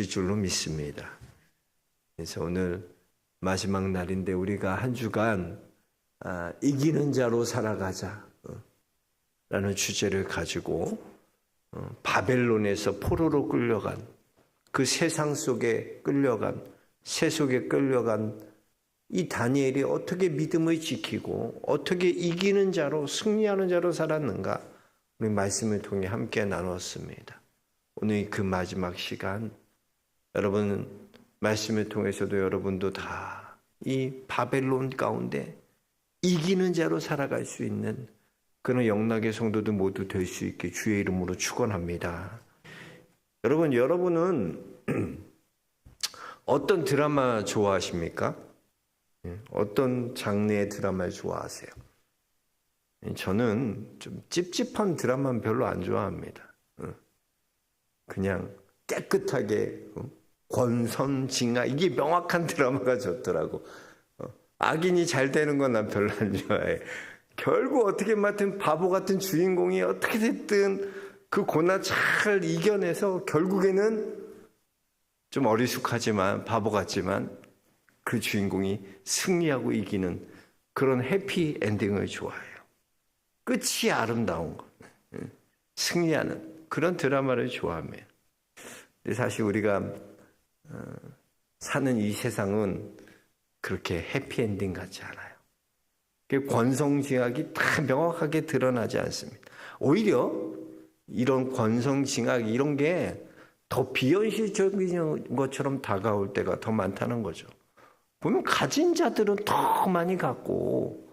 줄로 믿습니다. 그래서 오늘 마지막 날인데 우리가 한 주간 이기는 자로 살아가자 라는 주제를 가지고 바벨론에서 포로로 끌려간 그 세상 속에 끌려간 새 속에 끌려간 이 다니엘이 어떻게 믿음을 지키고 어떻게 이기는 자로 승리하는 자로 살았는가 우리 말씀을 통해 함께 나눴습니다. 오늘 그 마지막 시간 여러분 말씀을 통해서도 여러분도 다 이 바벨론 가운데 이기는 자로 살아갈 수 있는 그런 영락의 성도들 모두 될 수 있게 주의 이름으로 축원합니다. 여러분은 어떤 드라마 좋아하십니까? 어떤 장르의 드라마를 좋아하세요? 저는 좀 찝찝한 드라마는 별로 안 좋아합니다. 그냥 깨끗하게 권선징악 이게 명확한 드라마가 좋더라고. 악인이 잘 되는 건 난 별로 안 좋아해. 결국 어떻게 맡은 바보 같은 주인공이 어떻게 됐든 그 고난 잘 이겨내서 결국에는 좀 어리숙하지만 바보 같지만 그 주인공이 승리하고 이기는 그런 해피 엔딩을 좋아해요. 끝이 아름다운 것, 승리하는 그런 드라마를 좋아합니다. 근데 사실 우리가 사는 이 세상은 그렇게 해피엔딩 같지 않아요. 권성징악이 다 명확하게 드러나지 않습니다. 오히려 이런 권성징악 이런 게 더 비현실적인 것처럼 다가올 때가 더 많다는 거죠. 보면 가진 자들은 더 많이 갖고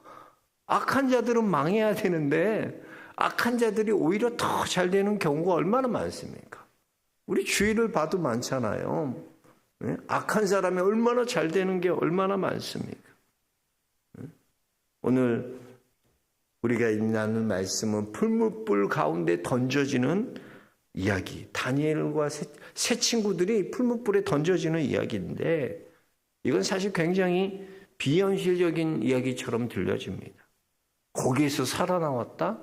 악한 자들은 망해야 되는데 악한 자들이 오히려 더 잘 되는 경우가 얼마나 많습니까? 우리 주위를 봐도 많잖아요. 악한 사람이 얼마나 잘 되는 게 얼마나 많습니까? 오늘 우리가 나눈 말씀은 풀무불 가운데 던져지는 이야기. 다니엘과 세 친구들이 풀무불에 던져지는 이야기인데 이건 사실 굉장히 비현실적인 이야기처럼 들려집니다. 거기에서 살아나왔다?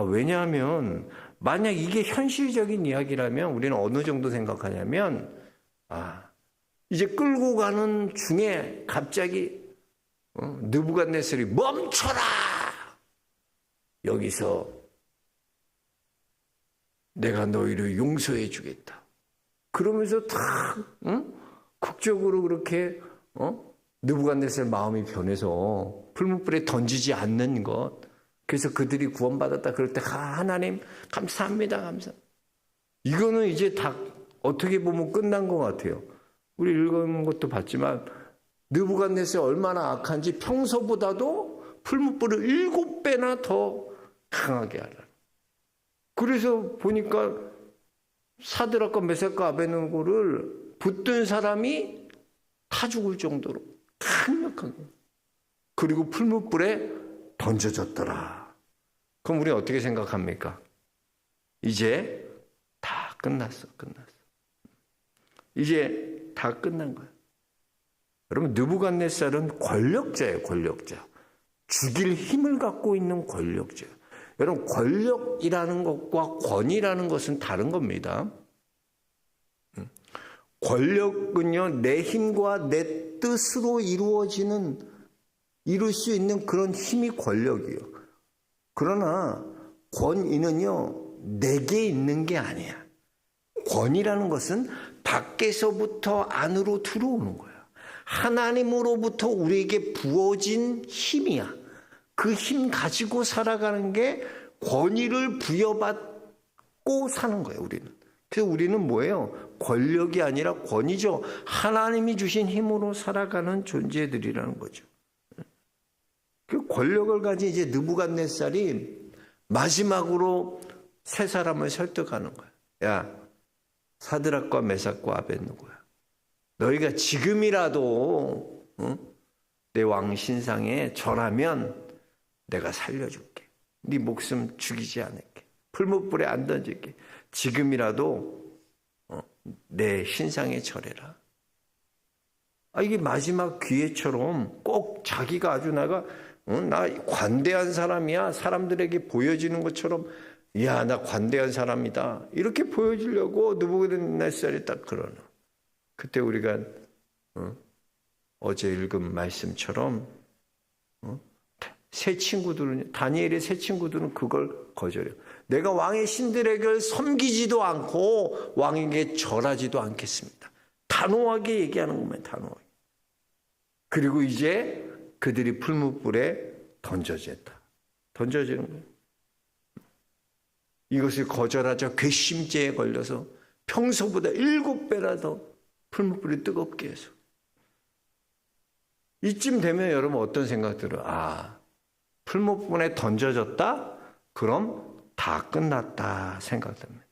왜냐하면 만약 이게 현실적인 이야기라면 우리는 어느 정도 생각하냐면 이제 끌고 가는 중에 갑자기 느부갓네살이 멈춰라! 여기서 내가 너희를 용서해 주겠다. 그러면서 극적으로 그렇게 느부갓네살 마음이 변해서 풀무불에 던지지 않는 것. 그래서 그들이 구원받았다. 그럴 때 하나님 감사합니다. 감사합니다. 이거는 이제 다 어떻게 보면 끝난 것 같아요. 우리 읽은 것도 봤지만 느부갓네살 얼마나 악한지 평소보다도 풀무불을 7배나 더 강하게 하라. 그래서 보니까 사드락과 메삭과 아벳느고를 붙든 사람이 다 죽을 정도로 강력하게 그리고 풀무불에 던져졌더라. 그럼 우리는 어떻게 생각합니까? 이제 다 끝났어. 이제 다 끝난 거야. 여러분 느부갓네살은 권력자예요. 권력자. 죽일 힘을 갖고 있는 권력자예요. 여러분 권력이라는 것과 권위라는 것은 다른 겁니다. 권력은요 내 힘과 내 뜻으로 이룰 수 있는 그런 힘이 권력이에요. 그러나 권위는요 내게 있는 게 아니야. 권위라는 것은 밖에서부터 안으로 들어오는 거야. 하나님으로부터 우리에게 부어진 힘이야. 그 힘 가지고 살아가는 게 권위를 부여받고 사는 거예요. 우리는. 그래서 우리는 뭐예요? 권력이 아니라 권위죠. 하나님이 주신 힘으로 살아가는 존재들이라는 거죠. 그 권력을 가진 이제 느부갓네살이 마지막으로 세 사람을 설득하는 거야. 야, 사드락과 메삭과 아벳느고야. 너희가 지금이라도 내 왕 신상에 절하면 내가 살려줄게. 네 목숨 죽이지 않을게. 풀무불에 안 던질게. 지금이라도 내 신상에 절해라. 이게 마지막 기회처럼 꼭 자기가 아주 나 관대한 사람이야. 사람들에게 보여지는 것처럼 야, 나 관대한 사람이다. 이렇게 보여주려고 느부갓네살이 딱 그러는. 그때 우리가 어제 읽은 말씀처럼 세 친구들은, 다니엘의 세 친구들은 그걸 거절해요. 내가 왕의 신들에게 섬기지도 않고 왕에게 절하지도 않겠습니다. 단호하게 얘기하는 겁니다. 단호하게. 그리고 이제 그들이 풀무불에 던져지는 거예요. 이것을 거절하자 괘씸죄에 걸려서 평소보다 7배나 더 풀무불이 뜨겁게 해서. 이쯤 되면 여러분 어떤 생각 들어요? 아, 풀무불에 던져졌다? 그럼 다 끝났다 생각됩니다.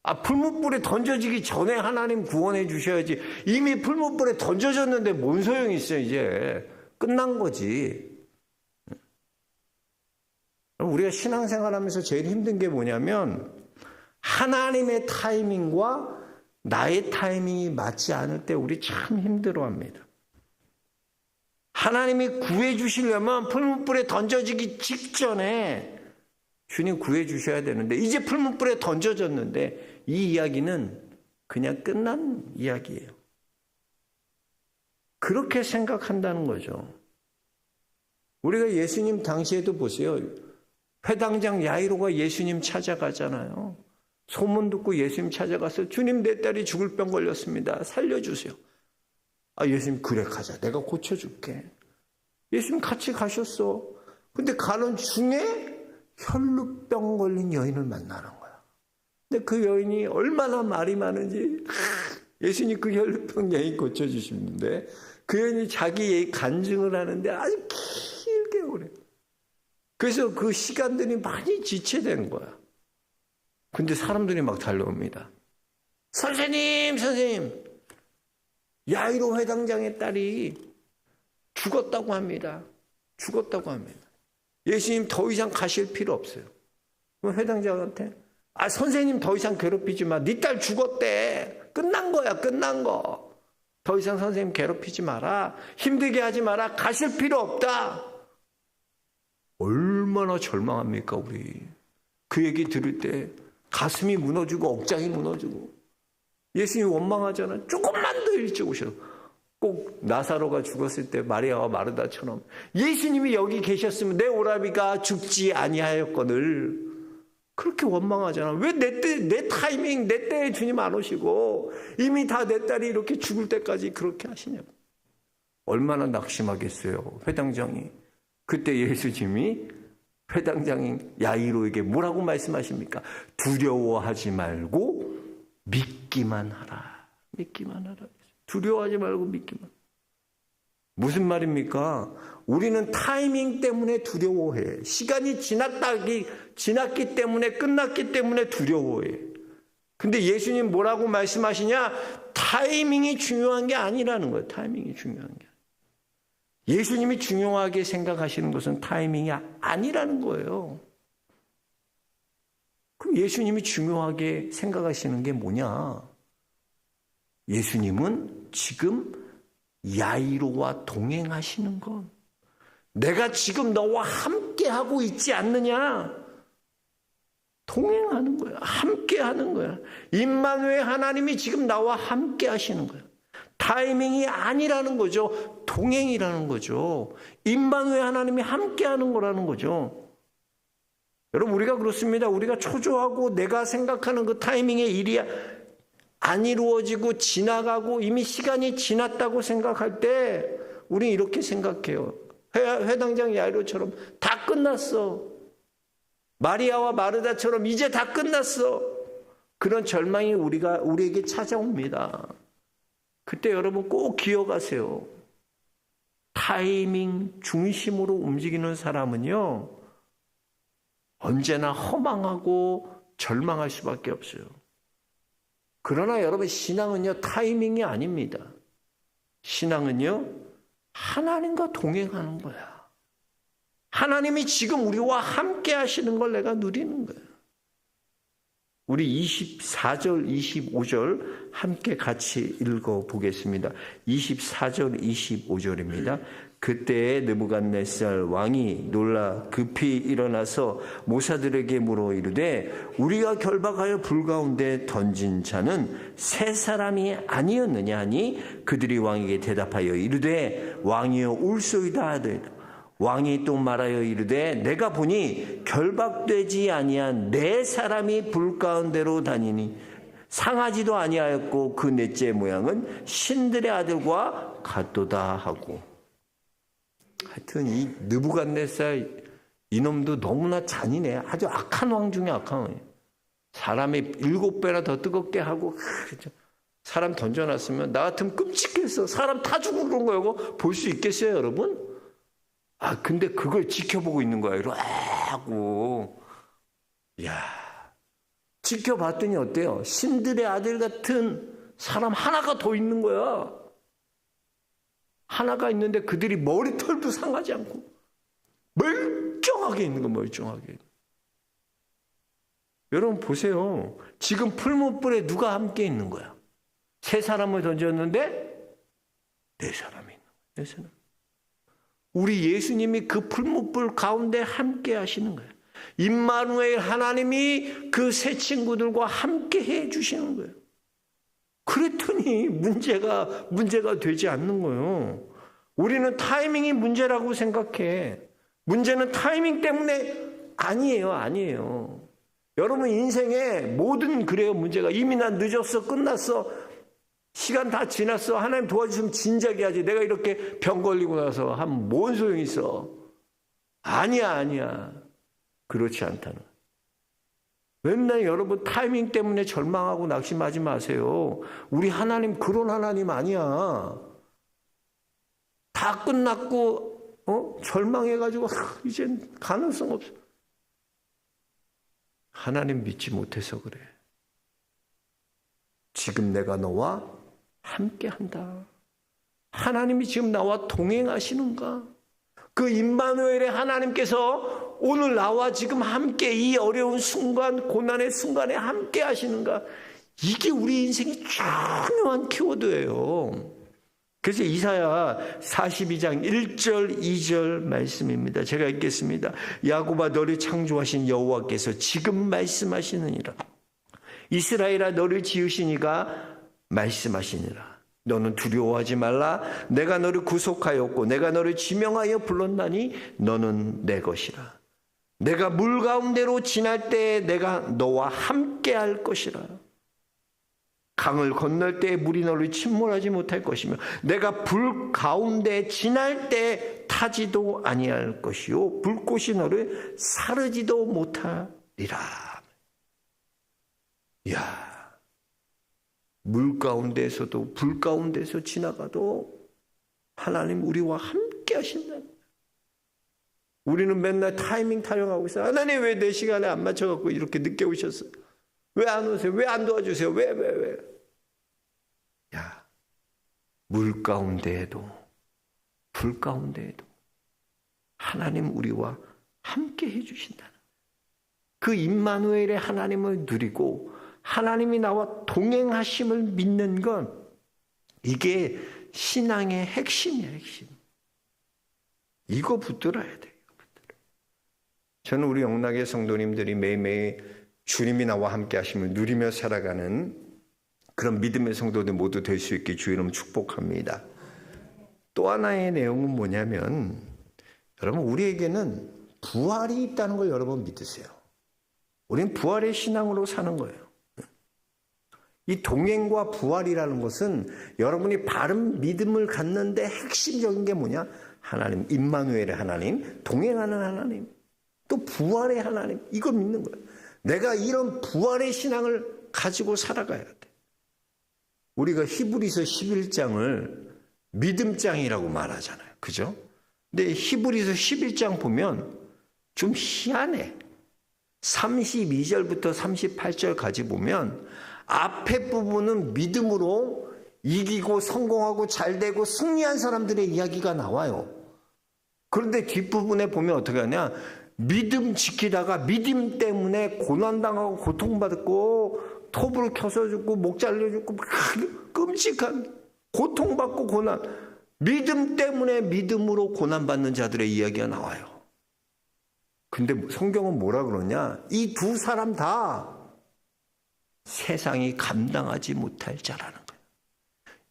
아, 풀무불에 던져지기 전에 하나님 구원해 주셔야지. 이미 풀무불에 던져졌는데 뭔 소용이 있어요. 이제 끝난 거지. 우리가 신앙생활하면서 제일 힘든 게 뭐냐면 하나님의 타이밍과 나의 타이밍이 맞지 않을 때 우리 참 힘들어합니다. 하나님이 구해 주시려면 풀무불에 던져지기 직전에 주님 구해 주셔야 되는데 이제 풀무불에 던져졌는데 이 이야기는 그냥 끝난 이야기예요. 그렇게 생각한다는 거죠. 우리가 예수님 당시에도 보세요. 회당장 야이로가 예수님 찾아가잖아요. 소문 듣고 예수님 찾아가서 주님 내 딸이 죽을 병 걸렸습니다. 살려주세요. 아, 예수님 그래 가자. 내가 고쳐줄게. 예수님 같이 가셨어. 근데 가는 중에 혈루병 걸린 여인을 만나는 거야. 근데 그 여인이 얼마나 말이 많은지 예수님 그 혈루병 여인 고쳐주시는데 그 여인이 자기 간증을 하는데 아주 길게 오래. 그래서 그 시간들이 많이 지체된 거야. 근데 사람들이 막 달려옵니다. 선생님, 야이로 회당장의 딸이 죽었다고 합니다. 예수님 더 이상 가실 필요 없어요. 그럼 회당장한테 선생님 더 이상 괴롭히지 마. 네 딸 죽었대. 끝난 거야, 끝난 거. 더 이상 선생님 괴롭히지 마라. 힘들게 하지 마라. 가실 필요 없다. 얼마나 절망합니까, 우리. 그 얘기 들을 때 가슴이 무너지고 억장이 무너지고 예수님이 원망하잖아요. 조금만 더 일찍 오셔. 꼭 나사로가 죽었을 때 마리아와 마르다처럼 예수님이 여기 계셨으면 내 오라비가 죽지 아니하였거늘. 그렇게 원망하잖아. 왜 내 타이밍, 내 때에 주님 안 오시고 이미 다 내 딸이 이렇게 죽을 때까지 그렇게 하시냐고. 얼마나 낙심하겠어요, 회당장이. 그때 예수님이 회당장인 야이로에게 뭐라고 말씀하십니까? 두려워하지 말고 믿기만 하라. 믿기만 하라. 두려워하지 말고 믿기만. 무슨 말입니까? 우리는 타이밍 때문에 두려워해. 시간이 지났기 때문에, 끝났기 때문에 두려워해. 근데 예수님 뭐라고 말씀하시냐? 타이밍이 중요한 게 아니라는 거예요. 타이밍이 중요한 게. 예수님이 중요하게 생각하시는 것은 타이밍이 아니라는 거예요. 그럼 예수님이 중요하게 생각하시는 게 뭐냐? 예수님은 지금 야이로와 동행하시는 것. 내가 지금 너와 함께하고 있지 않느냐? 동행하는 거야. 함께하는 거야. 임마누엘 하나님이 지금 나와 함께하시는 거야. 타이밍이 아니라는 거죠. 동행이라는 거죠. 임마누엘 하나님이 함께하는 거라는 거죠. 여러분, 우리가 그렇습니다. 우리가 초조하고 내가 생각하는 그 타이밍의 일이 안 이루어지고 지나가고 이미 시간이 지났다고 생각할 때 우리는 이렇게 생각해요. 회당장 야이로처럼 다 끝났어. 마리아와 마르다처럼 이제 다 끝났어. 그런 절망이 우리에게 찾아옵니다. 그때 여러분 꼭 기억하세요. 타이밍 중심으로 움직이는 사람은요, 언제나 허망하고 절망할 수밖에 없어요. 그러나 여러분, 신앙은요, 타이밍이 아닙니다. 신앙은요, 하나님과 동행하는 거야. 하나님이 지금 우리와 함께 하시는 걸 내가 누리는 거예요. 우리 24절, 25절 함께 같이 읽어보겠습니다. 24절, 25절입니다. 그때에 느부갓네살 왕이 놀라 급히 일어나서 모사들에게 물어 이르되 우리가 결박하여 불 가운데 던진 자는 세 사람이 아니었느냐 하니 그들이 왕에게 대답하여 이르되 왕이여 올소이다 하되 왕이 또 말하여 이르되 내가 보니 결박되지 아니한 네 사람이 불 가운데로 다니니 상하지도 아니하였고 그 넷째 모양은 신들의 아들과 같도다 하고. 하여튼 이 느부갓네살 이놈도 너무나 잔인해. 아주 악한 왕 중에 악한 왕이에요. 사람이 7배나 더 뜨겁게 하고 사람 던져놨으면 나 같으면 끔찍해서 사람 다 죽고 그런 거라고 볼 수 있겠어요 여러분? 근데 그걸 지켜보고 있는 거야 이러고. 이야, 지켜봤더니 어때요? 신들의 아들 같은 사람 하나가 더 있는 거야. 하나가 있는데 그들이 머리털도 상하지 않고 멀쩡하게 있는 거. 멀쩡하게. 여러분 보세요. 지금 풀무불에 누가 함께 있는 거야? 세 사람을 던졌는데 네 사람이 있는 거야. 네 사람. 우리 예수님이 그 풀무불 가운데 함께 하시는 거예요. 임마누엘 하나님이 그 세 친구들과 함께 해 주시는 거예요. 그랬더니 문제가 되지 않는 거예요. 우리는 타이밍이 문제라고 생각해. 문제는 타이밍 때문에 아니에요. 여러분 인생에 모든 그래요. 문제가 이미 난 늦었어, 끝났어, 시간 다 지났어, 하나님 도와주시면 진작에 하지. 내가 이렇게 병 걸리고 나서 하면 뭔 소용이 있어. 아니야. 그렇지 않다는 거예요. 맨날 여러분 타이밍 때문에 절망하고 낙심하지 마세요. 우리 하나님 그런 하나님 아니야. 다 끝났고 절망해가지고 이젠 가능성 없어. 하나님 믿지 못해서 그래. 지금 내가 너와 함께한다. 하나님이 지금 나와 동행하시는가? 그 임마누엘의 하나님께서 오늘 나와 지금 함께 이 어려운 순간, 고난의 순간에 함께 하시는가? 이게 우리 인생의 중요한 키워드예요. 그래서 이사야 42장 1절 2절 말씀입니다. 제가 읽겠습니다. 야곱아 너를 창조하신 여호와께서 지금 말씀하시느니라. 이스라엘아 너를 지으신 이가 말씀하시니라. 너는 두려워하지 말라. 내가 너를 구속하였고 내가 너를 지명하여 불렀나니 너는 내 것이라. 내가 물 가운데로 지날 때에 내가 너와 함께 할 것이라. 강을 건널 때에 물이 너를 침몰하지 못할 것이며 내가 불 가운데 지날 때에 타지도 아니할 것이요 불꽃이 너를 사르지도 못하리라. 이야, 물 가운데에서도 불 가운데서 지나가도 하나님 우리와 함께 하신다. 우리는 맨날 타이밍 타령하고 있어요. 하나님 왜 내 시간에 안 맞춰갖고 이렇게 늦게 오셨어요? 왜 안 오세요? 왜 안 도와주세요? 왜? 야, 물 가운데에도 불 가운데에도 하나님 우리와 함께 해주신다는 그 임마누엘의 하나님을 누리고 하나님이 나와 동행하심을 믿는 건 이게 신앙의 핵심이야, 핵심. 이거 붙들어야 돼. 저는 우리 영락의 성도님들이 매일매일 주님이 나와 함께 하심을 누리며 살아가는 그런 믿음의 성도들 모두 될 수 있게 주의 이름 축복합니다. 또 하나의 내용은 뭐냐면 여러분 우리에게는 부활이 있다는 걸 여러분 믿으세요. 우리는 부활의 신앙으로 사는 거예요. 이 동행과 부활이라는 것은 여러분이 바른 믿음을 갖는데 핵심적인 게 뭐냐? 하나님, 임마누엘의 하나님, 동행하는 하나님, 또 부활의 하나님, 이걸 믿는 거예요. 내가 이런 부활의 신앙을 가지고 살아가야 돼. 우리가 히브리서 11장을 믿음장이라고 말하잖아요. 그죠? 근데 히브리서 11장 보면 좀 희한해. 32절부터 38절까지 보면 앞에 부분은 믿음으로 이기고 성공하고 잘되고 승리한 사람들의 이야기가 나와요. 그런데 뒷부분에 보면 어떻게 하냐? 믿음 지키다가 믿음 때문에 고난당하고 고통받고 톱을 켜서 죽고 목 잘려 죽고 끔찍한 고통받고 고난. 믿음 때문에 믿음으로 고난받는 자들의 이야기가 나와요. 근데 성경은 뭐라 그러냐? 이 두 사람 다 세상이 감당하지 못할 자라는 거예요.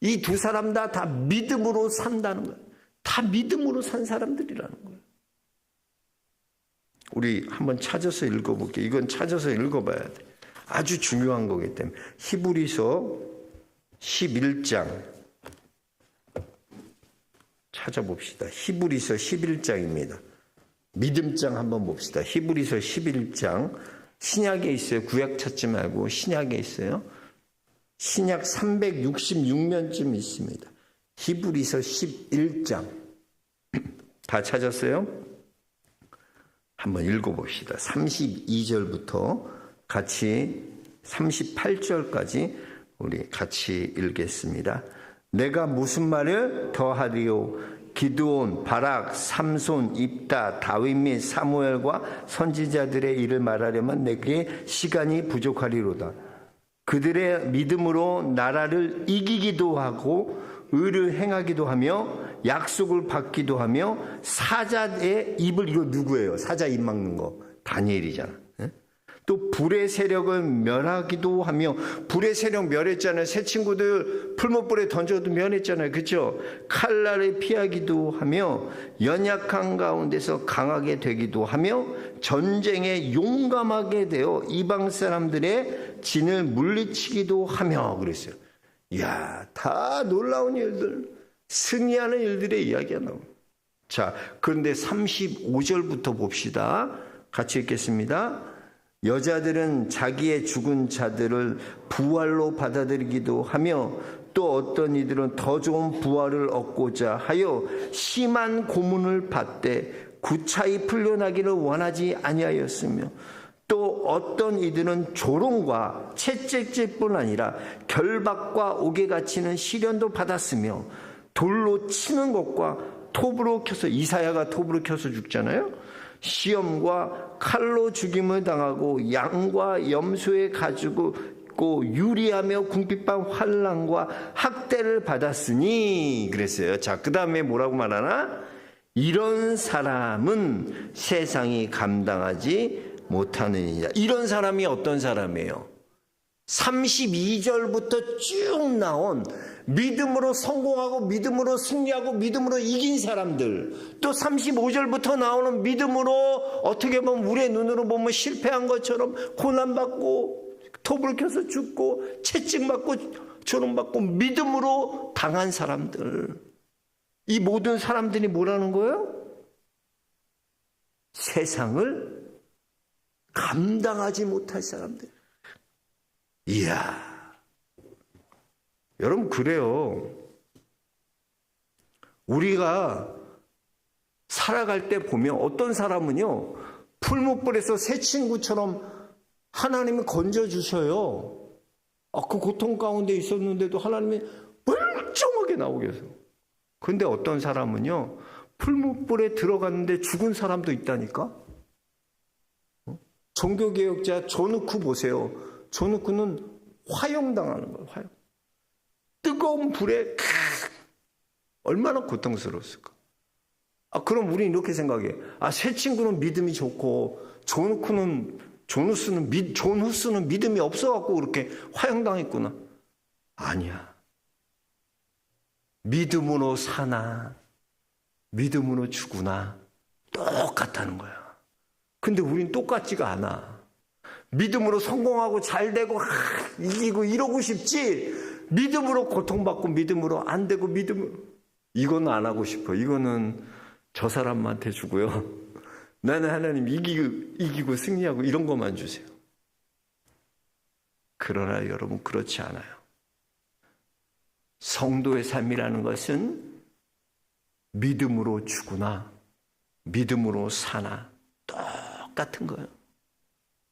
이 두 사람 다 믿음으로 산다는 거예요. 다 믿음으로 산 사람들이라는 거예요. 우리 한번 찾아서 읽어볼게요. 이건 찾아서 읽어봐야 돼. 아주 중요한 거기 때문에. 히브리서 11장 찾아봅시다. 히브리서 11장입니다. 믿음장 한번 봅시다. 히브리서 11장. 신약에 있어요. 구약 찾지 말고 신약에 있어요. 신약 366면쯤 있습니다. 히브리서 11장. 다 찾았어요? 한번 읽어봅시다. 32절부터 같이 38절까지 우리 같이 읽겠습니다. 내가 무슨 말을 더하리요? 기드온, 바락, 삼손, 입다, 다윗 및 사무엘과 선지자들의 일을 말하려면 내게 시간이 부족하리로다. 그들의 믿음으로 나라를 이기기도 하고 의를 행하기도 하며 약속을 받기도 하며 사자의 입을, 이거 누구예요? 사자 입 막는 거 다니엘이잖아. 또 불의 세력을 멸하기도 하며, 불의 세력 멸했잖아요. 새 친구들 풀무불에 던져도 멸했잖아요. 그렇죠? 칼날을 피하기도 하며 연약한 가운데서 강하게 되기도 하며 전쟁에 용감하게 되어 이방 사람들의 진을 물리치기도 하며 그랬어요. 이야, 다 놀라운 일들, 승리하는 일들의 이야기가 나옵니다. 자, 그런데 35절부터 봅시다. 같이 읽겠습니다. 여자들은 자기의 죽은 자들을 부활로 받아들이기도 하며 또 어떤 이들은 더 좋은 부활을 얻고자 하여 심한 고문을 받되 구차히 풀려나기를 원하지 아니하였으며 또 어떤 이들은 조롱과 채찍질뿐 아니라 결박과 옥에 갇히는 시련도 받았으며 돌로 치는 것과 톱으로 켜서, 이사야가 톱으로 켜서 죽잖아요. 시험과 칼로 죽임을 당하고 양과 염소에 가지고 유리하며 궁핍한 환난과 학대를 받았으니 그랬어요. 자, 그 다음에 뭐라고 말하나? 이런 사람은 세상이 감당하지 못하느니라. 이런 사람이 어떤 사람이에요? 32절부터 쭉 나온 믿음으로 성공하고 믿음으로 승리하고 믿음으로 이긴 사람들, 또 35절부터 나오는 믿음으로 어떻게 보면 우리의 눈으로 보면 실패한 것처럼 고난받고 톱을 켜서 죽고 채찍받고 조롱받고 믿음으로 당한 사람들, 이 모든 사람들이 뭐라는 거예요? 세상을 감당하지 못할 사람들. 이야, 여러분, 그래요. 우리가 살아갈 때 보면 어떤 사람은요, 풀무불에서 새 친구처럼 하나님이 건져주셔요. 그 고통 가운데 있었는데도 하나님이 멀쩡하게 나오게 해서. 근데 어떤 사람은요, 풀무불에 들어갔는데 죽은 사람도 있다니까? 종교개혁자 존 후크 보세요. 존 후크는 화형당하는 거예요, 화형. 뜨거운 불에 얼마나 고통스러웠을까. 그럼 우리는 이렇게 생각해. 새 친구는 믿음이 좋고 존 후스는 믿음이 없어갖고 그렇게 화형당했구나. 아니야. 믿음으로 사나 믿음으로 죽으나 똑같다는 거야. 근데 우린 똑같지가 않아. 믿음으로 성공하고 잘되고 이기고 이러고 싶지, 믿음으로 고통받고 믿음으로 안 되고 믿음으로, 이건 안 하고 싶어. 이거는 저 사람한테 주고요. 나는 하나님 이기고 승리하고 이런 것만 주세요. 그러나 여러분, 그렇지 않아요. 성도의 삶이라는 것은 믿음으로 죽으나 믿음으로 사나 똑같은 거예요.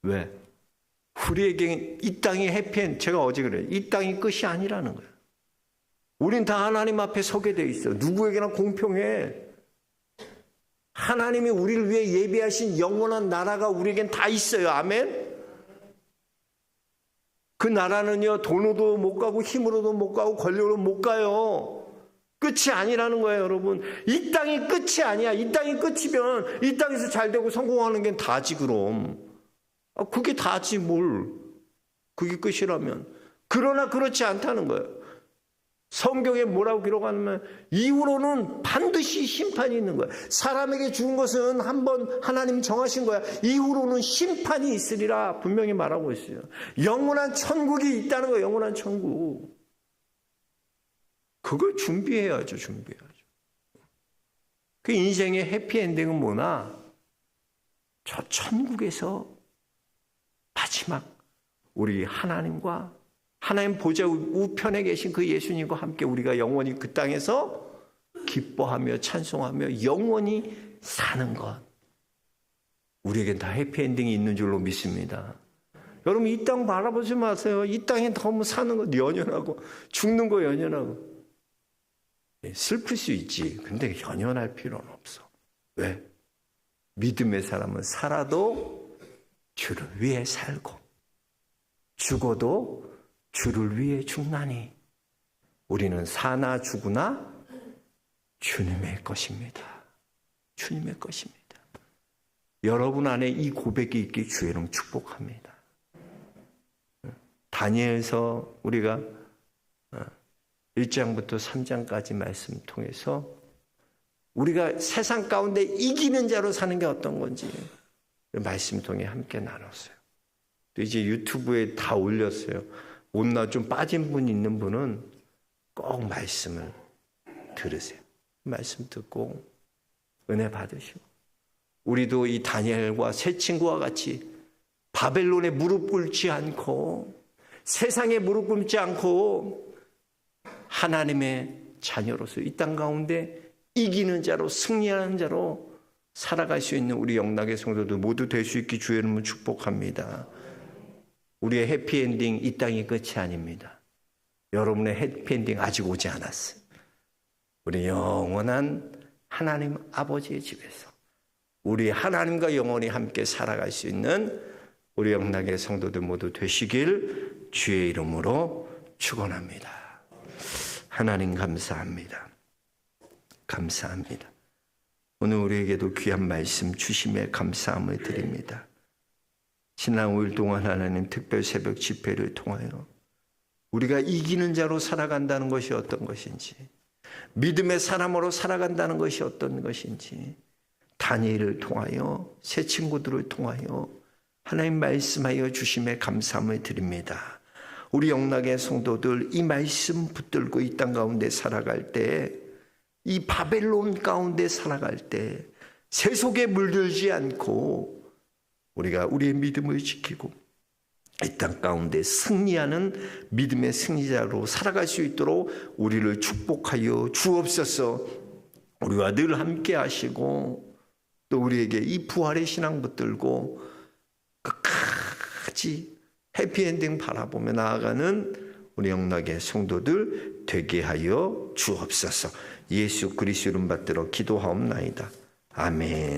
왜? 우리에게 이 땅이 해피엔드, 제가 어제 그래요. 이 땅이 끝이 아니라는 거예요. 우린 다 하나님 앞에 서게 돼 있어. 누구에게나 공평해. 하나님이 우리를 위해 예비하신 영원한 나라가 우리에겐 다 있어요. 아멘? 그 나라는요, 돈으로도 못 가고 힘으로도 못 가고 권력으로 못 가요. 끝이 아니라는 거예요, 여러분. 이 땅이 끝이 아니야. 이 땅이 끝이면 이 땅에서 잘 되고 성공하는 게 다지, 그럼. 그게 다지, 뭘. 그게 끝이라면. 그러나 그렇지 않다는 거예요. 성경에 뭐라고 기록하냐면 이후로는 반드시 심판이 있는 거야. 사람에게 준 것은 한번 하나님 정하신 거야. 이후로는 심판이 있으리라 분명히 말하고 있어요. 영원한 천국이 있다는 거예요. 영원한 천국. 그걸 준비해야죠. 그 인생의 해피엔딩은 뭐나? 저 천국에서 마지막 우리 하나님과 하나님 보좌 우편에 계신 그 예수님과 함께 우리가 영원히 그 땅에서 기뻐하며 찬송하며 영원히 사는 것. 우리에겐 다 해피엔딩이 있는 줄로 믿습니다. 여러분 이 땅 바라보지 마세요. 이 땅에 너무 사는 거 연연하고 죽는 거 연연하고. 슬플 수 있지. 근데 연연할 필요는 없어. 왜? 믿음의 사람은 살아도 주를 위해 살고 죽어도 주를 위해 죽나니 우리는 사나 죽으나 주님의 것입니다. 주님의 것입니다. 여러분 안에 이 고백이 있기 주의 이름 축복합니다. 다니엘서 우리가 1장부터 3장까지 말씀 통해서 우리가 세상 가운데 이기는 자로 사는 게 어떤 건지 말씀 통해 함께 나눴어요. 또 이제 유튜브에 다 올렸어요. 못나 좀 빠진 분 있는 분은 꼭 말씀을 들으세요. 말씀 듣고 은혜 받으시고 우리도 이 다니엘과 세 친구와 같이 바벨론에 무릎 꿇지 않고 세상에 무릎 꿇지 않고 하나님의 자녀로서 이 땅 가운데 이기는 자로 승리하는 자로 살아갈 수 있는 우리 영락의 성도들 모두 될 수 있기 주의 이름으로 축복합니다. 우리의 해피엔딩 이 땅이 끝이 아닙니다. 여러분의 해피엔딩 아직 오지 않았어요. 우리 영원한 하나님 아버지의 집에서 우리 하나님과 영원히 함께 살아갈 수 있는 우리 영락의 성도들 모두 되시길 주의 이름으로 축원합니다. 하나님 감사합니다. 감사합니다. 오늘 우리에게도 귀한 말씀 주심에 감사함을 드립니다. 지난 5일 동안 하나님 특별 새벽 집회를 통하여 우리가 이기는 자로 살아간다는 것이 어떤 것인지, 믿음의 사람으로 살아간다는 것이 어떤 것인지, 다니엘을 통하여 새 친구들을 통하여 하나님 말씀하여 주심에 감사함을 드립니다. 우리 영락의 성도들 이 말씀 붙들고 이 땅 가운데 살아갈 때, 이 바벨론 가운데 살아갈 때 세속에 물들지 않고 우리가 우리의 믿음을 지키고 이 땅 가운데 승리하는 믿음의 승리자로 살아갈 수 있도록 우리를 축복하여 주옵소서. 우리와 늘 함께 하시고 또 우리에게 이 부활의 신앙 붙들고 끝까지 해피엔딩 바라보며 나아가는 우리 영락의 성도들 되게 하여 주옵소서. 예수 그리스도 이름 받들어 기도하옵나이다. 아멘.